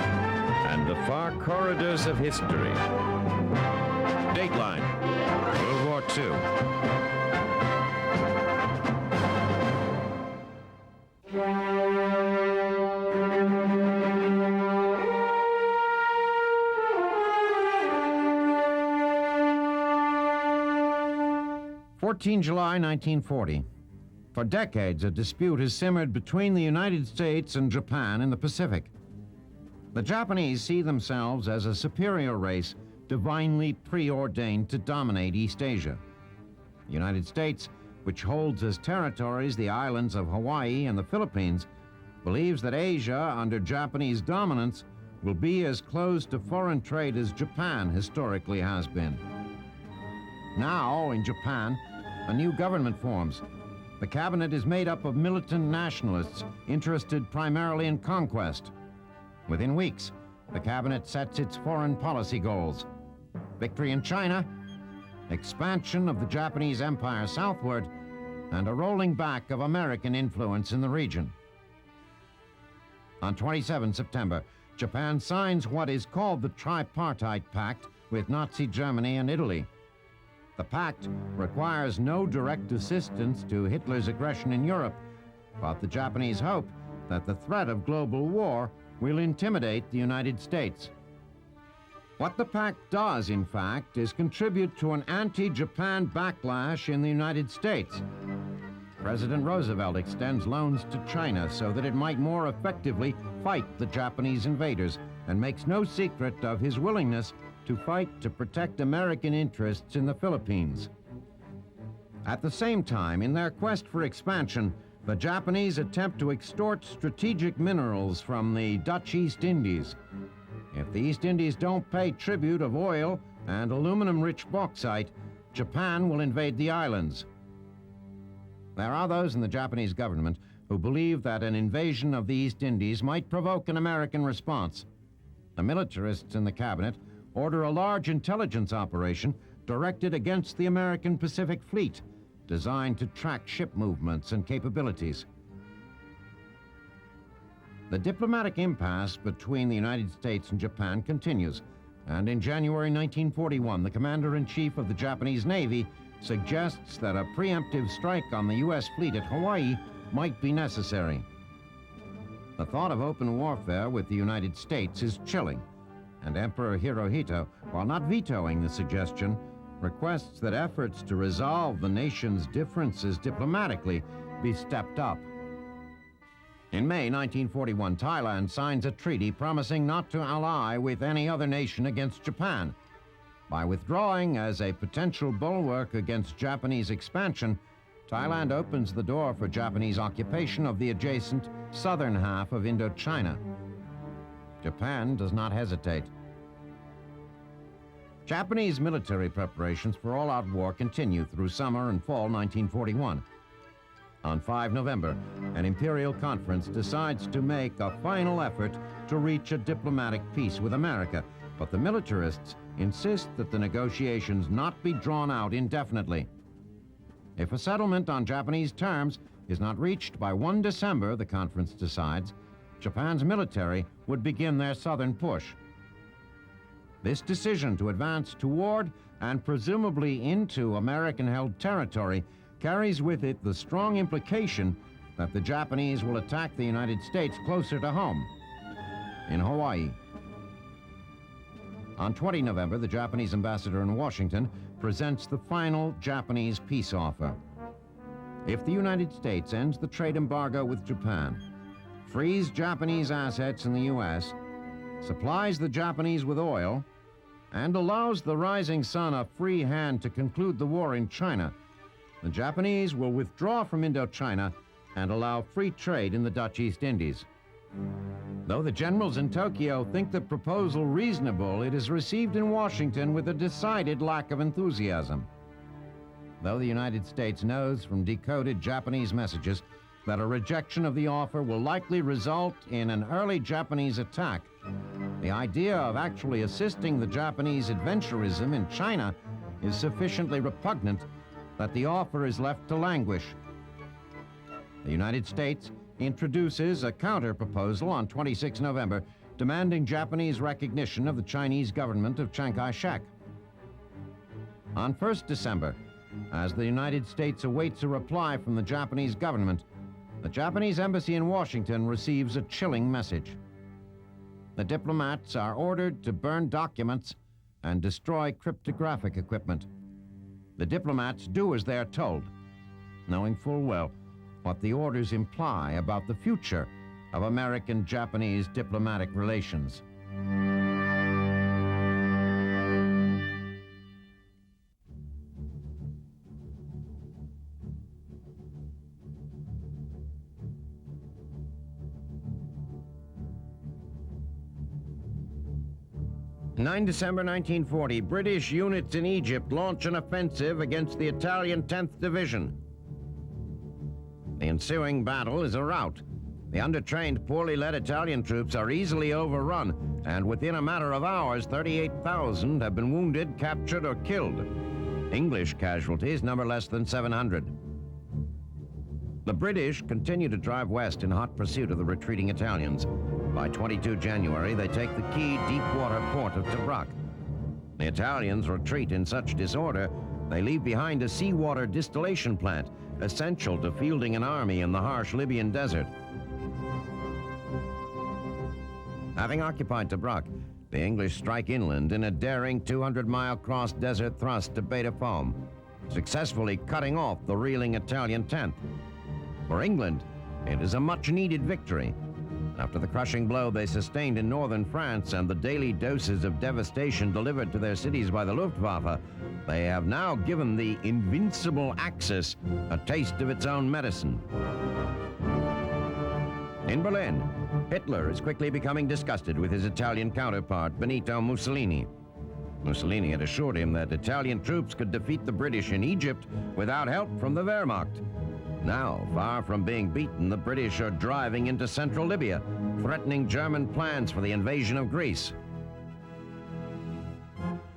and the far corridors of history. Dateline, World War II. July 1940. For decades, a dispute has simmered between the United States and Japan in the Pacific. The Japanese see themselves as a superior race, divinely preordained to dominate East Asia. The United States, which holds as territories the islands of Hawaii and the Philippines, believes that Asia, under Japanese dominance, will be as closed to foreign trade as Japan historically has been. Now, in Japan, a new government forms. The cabinet is made up of militant nationalists interested primarily in conquest. Within weeks, the cabinet sets its foreign policy goals: victory in China, expansion of the Japanese empire southward, and a rolling back of American influence in the region. On 27 September, Japan signs what is called the Tripartite Pact with Nazi Germany and Italy. The pact requires no direct assistance to Hitler's aggression in Europe, but the Japanese hope that the threat of global war will intimidate the United States. What the pact does, in fact, is contribute to an anti-Japan backlash in the United States. President Roosevelt extends loans to China so that it might more effectively fight the Japanese invaders, and makes no secret of his willingness to fight to protect American interests in the Philippines. At the same time, in their quest for expansion, the Japanese attempt to extort strategic minerals from the Dutch East Indies. If the East Indies don't pay tribute of oil and aluminum-rich bauxite, Japan will invade the islands. There are those in the Japanese government who believe that an invasion of the East Indies might provoke an American response. The militarists in the cabinet order a large intelligence operation directed against the American Pacific Fleet, designed to track ship movements and capabilities. The diplomatic impasse between the United States and Japan continues, and in January 1941, the commander-in-chief of the Japanese Navy suggests that a preemptive strike on the U.S. fleet at Hawaii might be necessary. The thought of open warfare with the United States is chilling, and Emperor Hirohito, while not vetoing the suggestion, requests that efforts to resolve the nation's differences diplomatically be stepped up. In May 1941, Thailand signs a treaty promising not to ally with any other nation against Japan. By withdrawing as a potential bulwark against Japanese expansion, Thailand opens the door for Japanese occupation of the adjacent southern half of Indochina. Japan does not hesitate. Japanese military preparations for all-out war continue through summer and fall 1941. On 5 November, an imperial conference decides to make a final effort to reach a diplomatic peace with America, but the militarists insist that the negotiations not be drawn out indefinitely. If a settlement on Japanese terms is not reached by 1 December, the conference decides, Japan's military would begin their southern push. This decision to advance toward and presumably into American-held territory carries with it the strong implication that the Japanese will attack the United States closer to home, in Hawaii. On 20 November, the Japanese ambassador in Washington presents the final Japanese peace offer. If the United States ends the trade embargo with Japan, frees Japanese assets in the U.S., supplies the Japanese with oil, and allows the rising sun a free hand to conclude the war in China, the Japanese will withdraw from Indochina and allow free trade in the Dutch East Indies. Though the generals in Tokyo think the proposal reasonable, it is received in Washington with a decided lack of enthusiasm. Though the United States knows from decoded Japanese messages that a rejection of the offer will likely result in an early Japanese attack, the idea of actually assisting the Japanese adventurism in China is sufficiently repugnant that the offer is left to languish. The United States introduces a counter-proposal on 26 November demanding Japanese recognition of the Chinese government of Chiang Kai-shek. On 1 December, as the United States awaits a reply from the Japanese government, the Japanese embassy in Washington receives a chilling message. The diplomats are ordered to burn documents and destroy cryptographic equipment. The diplomats do as they are told, knowing full well what the orders imply about the future of American-Japanese diplomatic relations. December 1940, British units in Egypt launch an offensive against the Italian 10th Division. The ensuing battle is a rout. The undertrained, poorly led Italian troops are easily overrun, and within a matter of hours, 38,000 have been wounded, captured, or killed. English casualties number less than 700. The British continue to drive west in hot pursuit of the retreating Italians. By 22 January, they take the key deep-water port of Tobruk. The Italians retreat in such disorder, they leave behind a seawater distillation plant, essential to fielding an army in the harsh Libyan desert. Having occupied Tobruk, the English strike inland in a daring 200-mile cross-desert thrust to Beta Foam, successfully cutting off the reeling Italian 10th. For England, it is a much-needed victory. After the crushing blow they sustained in northern France and the daily doses of devastation delivered to their cities by the Luftwaffe, they have now given the invincible Axis a taste of its own medicine. In Berlin, Hitler is quickly becoming disgusted with his Italian counterpart, Benito Mussolini. Mussolini had assured him that Italian troops could defeat the British in Egypt without help from the Wehrmacht. Now, far from being beaten, the British are driving into central Libya, threatening German plans for the invasion of Greece.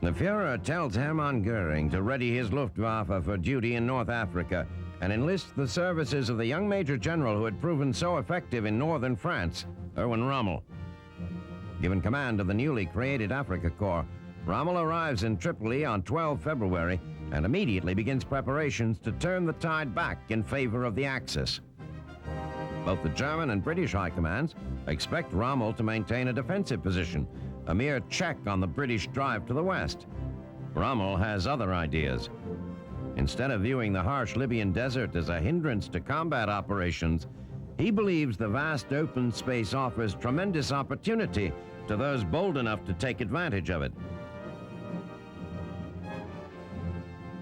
The Fuhrer tells Hermann Goering to ready his Luftwaffe for duty in North Africa and enlists the services of the young Major General who had proven so effective in northern France, Erwin Rommel. Given command of the newly created Africa Corps, Rommel arrives in Tripoli on 12 February and immediately begins preparations to turn the tide back in favor of the Axis. Both the German and British high commands expect Rommel to maintain a defensive position, a mere check on the British drive to the west. Rommel has other ideas. Instead of viewing the harsh Libyan desert as a hindrance to combat operations, he believes the vast open space offers tremendous opportunity to those bold enough to take advantage of it.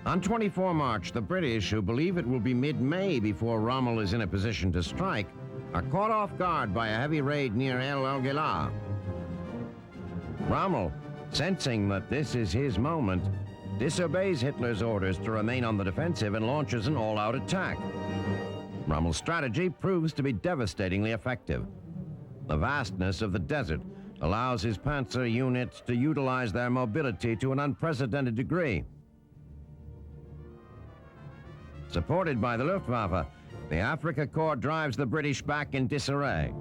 On 24 March, the British, who believe it will be mid-May before Rommel is in a position to strike, are caught off guard by a heavy raid near El Alghilah. Rommel, sensing that this is his moment, disobeys Hitler's orders to remain on the defensive and launches an all-out attack. Rommel's strategy proves to be devastatingly effective. The vastness of the desert allows his panzer units to utilize their mobility to an unprecedented degree. Supported by the Luftwaffe, the Afrika Korps drives the British back in disarray.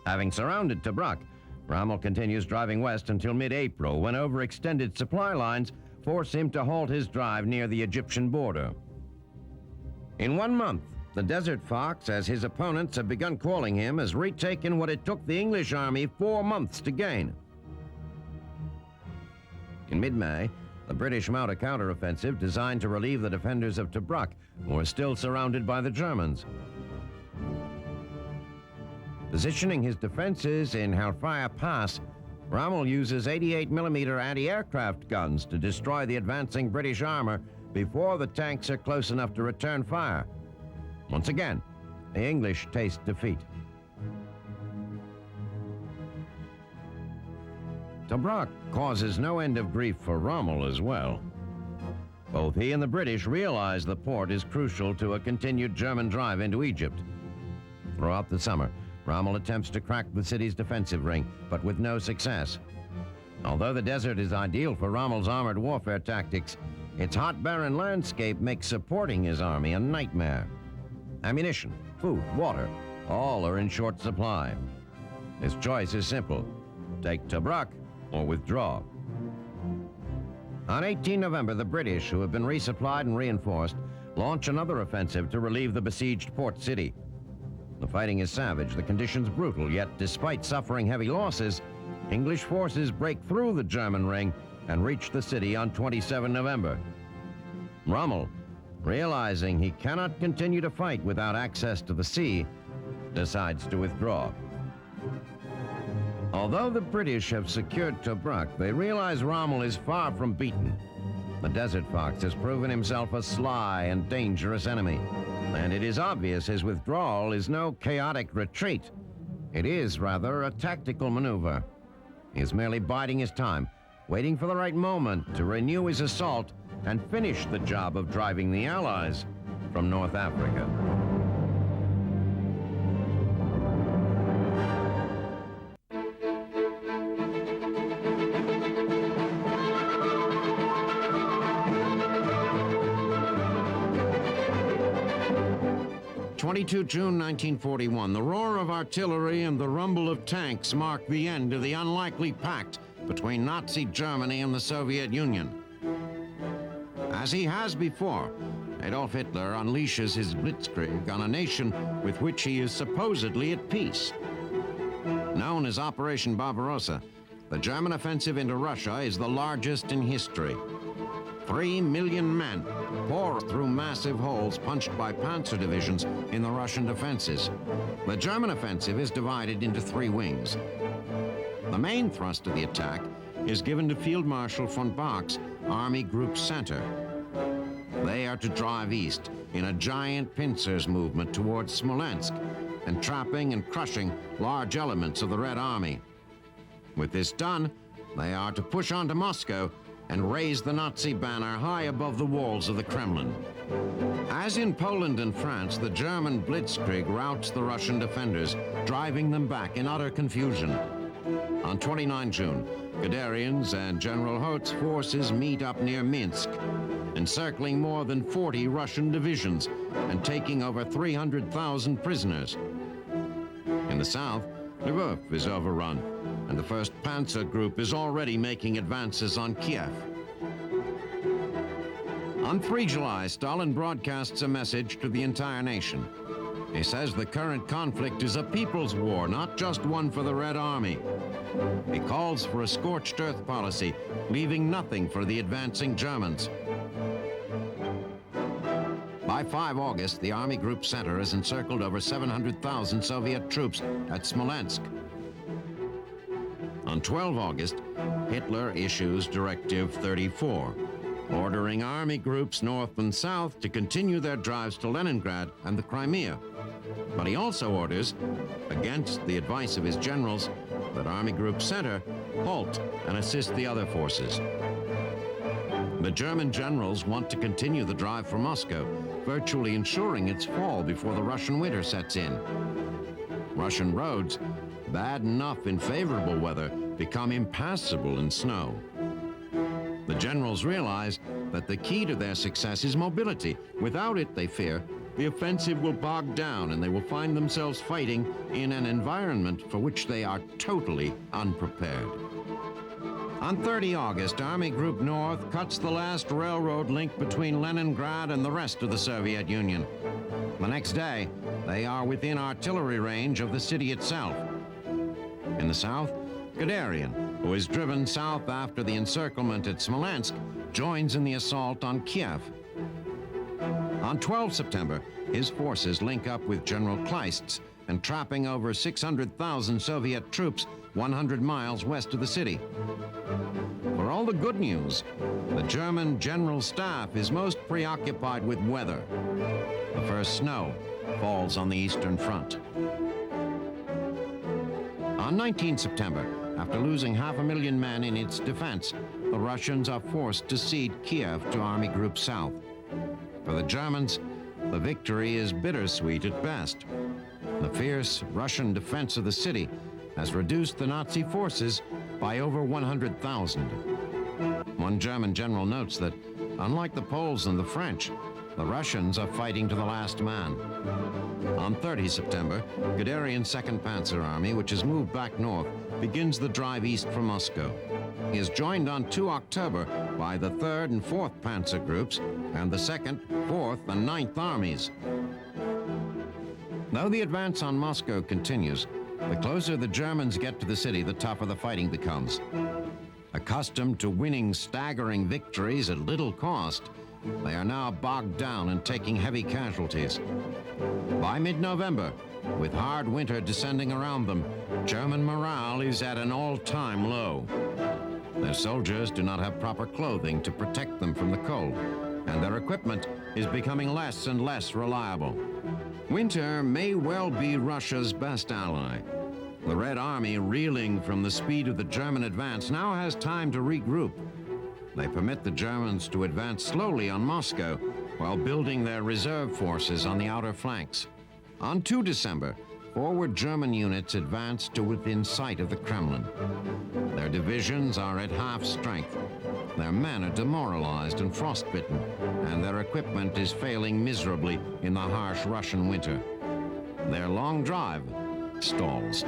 Having surrounded Tobruk, Rommel continues driving west until mid-April, when overextended supply lines force him to halt his drive near the Egyptian border. In 1 month, the Desert Fox, as his opponents have begun calling him, has retaken what it took the English army 4 months to gain. In mid-May, the British mount a counteroffensive designed to relieve the defenders of Tobruk, who are still surrounded by the Germans. Positioning his defenses in Halfaya Pass, Rommel uses 88mm anti-aircraft guns to destroy the advancing British armor before the tanks are close enough to return fire. Once again, the English taste defeat. Tobruk causes no end of grief for Rommel as well. Both he and the British realize the port is crucial to a continued German drive into Egypt. Throughout the summer, Rommel attempts to crack the city's defensive ring, but with no success. Although the desert is ideal for Rommel's armored warfare tactics, its hot, barren landscape makes supporting his army a nightmare. Ammunition, food, water, all are in short supply. His choice is simple: take Tobruk or withdraw. On 18 November, the British, who have been resupplied and reinforced, launch another offensive to relieve the besieged port city. The fighting is savage, the conditions brutal, yet despite suffering heavy losses, English forces break through the German ring and reach the city on 27 November. Rommel, realizing he cannot continue to fight without access to the sea, decides to withdraw. Although the British have secured Tobruk, they realize Rommel is far from beaten. The Desert Fox has proven himself a sly and dangerous enemy, and it is obvious his withdrawal is no chaotic retreat. It is rather a tactical maneuver. He is merely biding his time, waiting for the right moment to renew his assault and finish the job of driving the Allies from North Africa. June 1941, the roar of artillery and the rumble of tanks mark the end of the unlikely pact between Nazi Germany and the Soviet Union. As he has before, Adolf Hitler unleashes his Blitzkrieg on a nation with which he is supposedly at peace. Known as Operation Barbarossa, the German offensive into Russia is the largest in history. 3 million men pour through massive holes punched by panzer divisions in the Russian defenses. The German offensive is divided into 3 wings. The main thrust of the attack is given to Field Marshal von Bach's Army Group Center. They are to drive east in a giant pincers movement towards Smolensk, entrapping and crushing large elements of the Red Army. With this done, they are to push on to Moscow and raise the Nazi banner high above the walls of the Kremlin. As in Poland and France, the German Blitzkrieg routs the Russian defenders, driving them back in utter confusion. On 29 June, Guderian's and General Hot's forces meet up near Minsk, encircling more than 40 Russian divisions and taking over 300,000 prisoners. In the south, Lvov is overrun. and the 1st Panzer Group is already making advances on Kiev. On 3 July, Stalin broadcasts a message to the entire nation. He says the current conflict is a people's war, not just one for the Red Army. He calls for a scorched earth policy, leaving nothing for the advancing Germans. By 5 August, the Army Group Center has encircled over 700,000 Soviet troops at Smolensk. On 12 August, Hitler issues Directive 34, ordering army groups north and south to continue their drives to Leningrad and the Crimea. But he also orders, against the advice of his generals, that Army Group Center halt and assist the other forces. The German generals want to continue the drive for Moscow, virtually ensuring its fall before the Russian winter sets in. Russian roads, bad enough in favorable weather, become impassable in snow. The generals realize that the key to their success is mobility. Without it, they fear, the offensive will bog down and they will find themselves fighting in an environment for which they are totally unprepared. On 30 August, Army Group North cuts the last railroad link between Leningrad and the rest of the Soviet Union. The next day, they are within artillery range of the city itself. In the south, Goering, who is driven south after the encirclement at Smolensk, joins in the assault on Kiev. On 12 September, his forces link up with General Kleist's, entrapping over 600,000 Soviet troops 100 miles west of the city. For all the good news, the German General Staff is most preoccupied with weather. The first snow falls on the Eastern Front. On 19 September, after losing 500,000 men in its defense, the Russians are forced to cede Kiev to Army Group South. For the Germans, the victory is bittersweet at best. The fierce Russian defense of the city has reduced the Nazi forces by over 100,000. One German general notes that, unlike the Poles and the French, the Russians are fighting to the last man. On 30 September, Guderian's 2nd Panzer Army, which has moved back north, begins the drive east from Moscow. He is joined on 2 October by the 3rd and 4th Panzer Groups and the 2nd, 4th, and 9th Armies. Though the advance on Moscow continues, the closer the Germans get to the city, the tougher the fighting becomes. Accustomed to winning staggering victories at little cost, they are now bogged down and taking heavy casualties. By mid-November, with hard winter descending around them, German morale is at an all-time low. Their soldiers do not have proper clothing to protect them from the cold, and their equipment is becoming less and less reliable. Winter may well be Russia's best ally. The Red Army, reeling from the speed of the German advance, now has time to regroup. They permit the Germans to advance slowly on Moscow while building their reserve forces on the outer flanks. On 2 December, forward German units advance to within sight of the Kremlin. Their divisions are at half strength. Their men are demoralized and frostbitten, and their equipment is failing miserably in the harsh Russian winter. Their long drive stalls.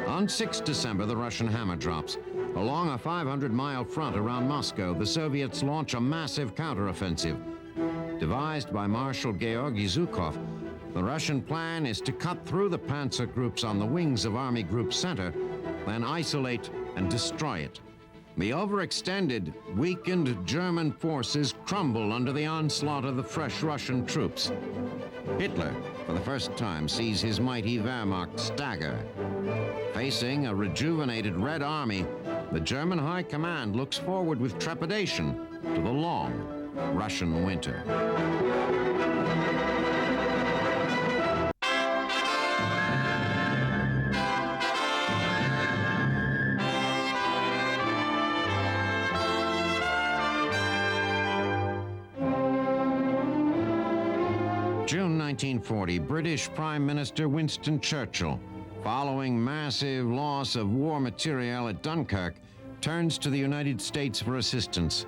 On 6 December, the Russian hammer drops. Along a 500-mile front around Moscow, the Soviets launch a massive counteroffensive. Devised by Marshal Georgy Zhukov, the Russian plan is to cut through the panzer groups on the wings of Army Group Center, then isolate and destroy it. The overextended, weakened German forces crumble under the onslaught of the fresh Russian troops. Hitler, for the first time, sees his mighty Wehrmacht stagger. Facing a rejuvenated Red Army, the German High Command looks forward with trepidation to the long Russian winter. June 1940, British Prime Minister Winston Churchill, following massive loss of war materiel at Dunkirk, turns to the United States for assistance.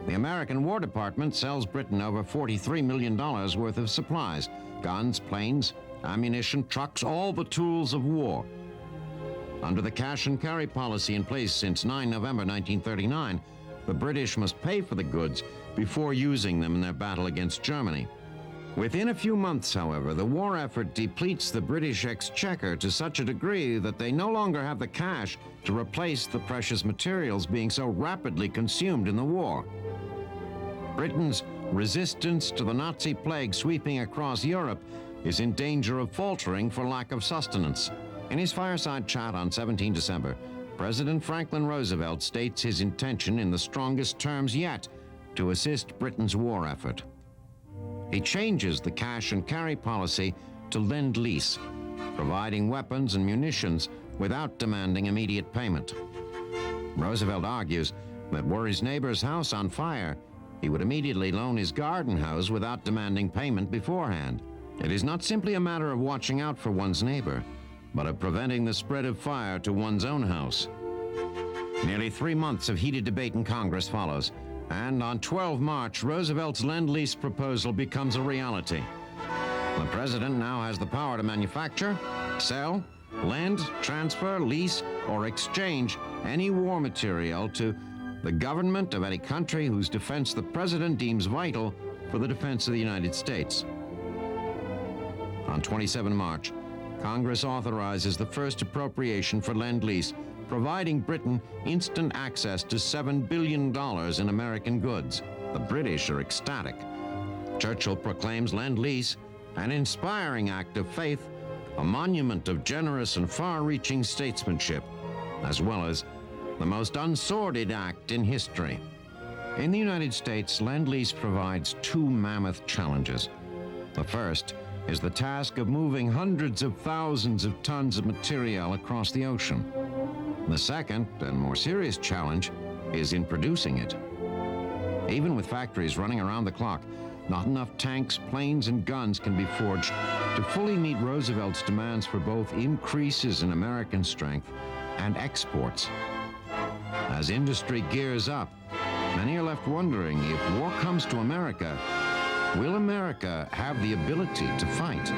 The American War Department sells Britain over $43 million worth of supplies: guns, planes, ammunition, trucks, all the tools of war. Under the cash and carry policy in place since 9 November 1939, the British must pay for the goods before using them in their battle against Germany. Within a few months, however, the war effort depletes the British exchequer to such a degree that they no longer have the cash to replace the precious materials being so rapidly consumed in the war. Britain's resistance to the Nazi plague sweeping across Europe is in danger of faltering for lack of sustenance. In his fireside chat on 17 December, President Franklin Roosevelt states his intention in the strongest terms yet to assist Britain's war effort. He changes the cash and carry policy to lend-lease, providing weapons and munitions without demanding immediate payment. Roosevelt argues that were his neighbor's house on fire, he would immediately loan his garden hose without demanding payment beforehand. It is not simply a matter of watching out for one's neighbor, but of preventing the spread of fire to one's own house. Nearly 3 months of heated debate in Congress follows, and on 12 March, Roosevelt's Lend-Lease proposal becomes a reality. The president now has the power to manufacture, sell, lend, transfer, lease, or exchange any war material to the government of any country whose defense the president deems vital for the defense of the United States. On 27 March, Congress authorizes the first appropriation for Lend-Lease, providing Britain instant access to $7 billion in American goods. The British are ecstatic. Churchill proclaims Lend-Lease an inspiring act of faith, a monument of generous and far-reaching statesmanship, as well as the most unsordid act in history. In the United States, Lend-Lease provides 2 mammoth challenges. The first is the task of moving hundreds of thousands of tons of material across the ocean. The second, and more serious challenge, is in producing it. Even with factories running around the clock, not enough tanks, planes, and guns can be forged to fully meet Roosevelt's demands for both increases in American strength and exports. As industry gears up, many are left wondering if war comes to America, will America have the ability to fight?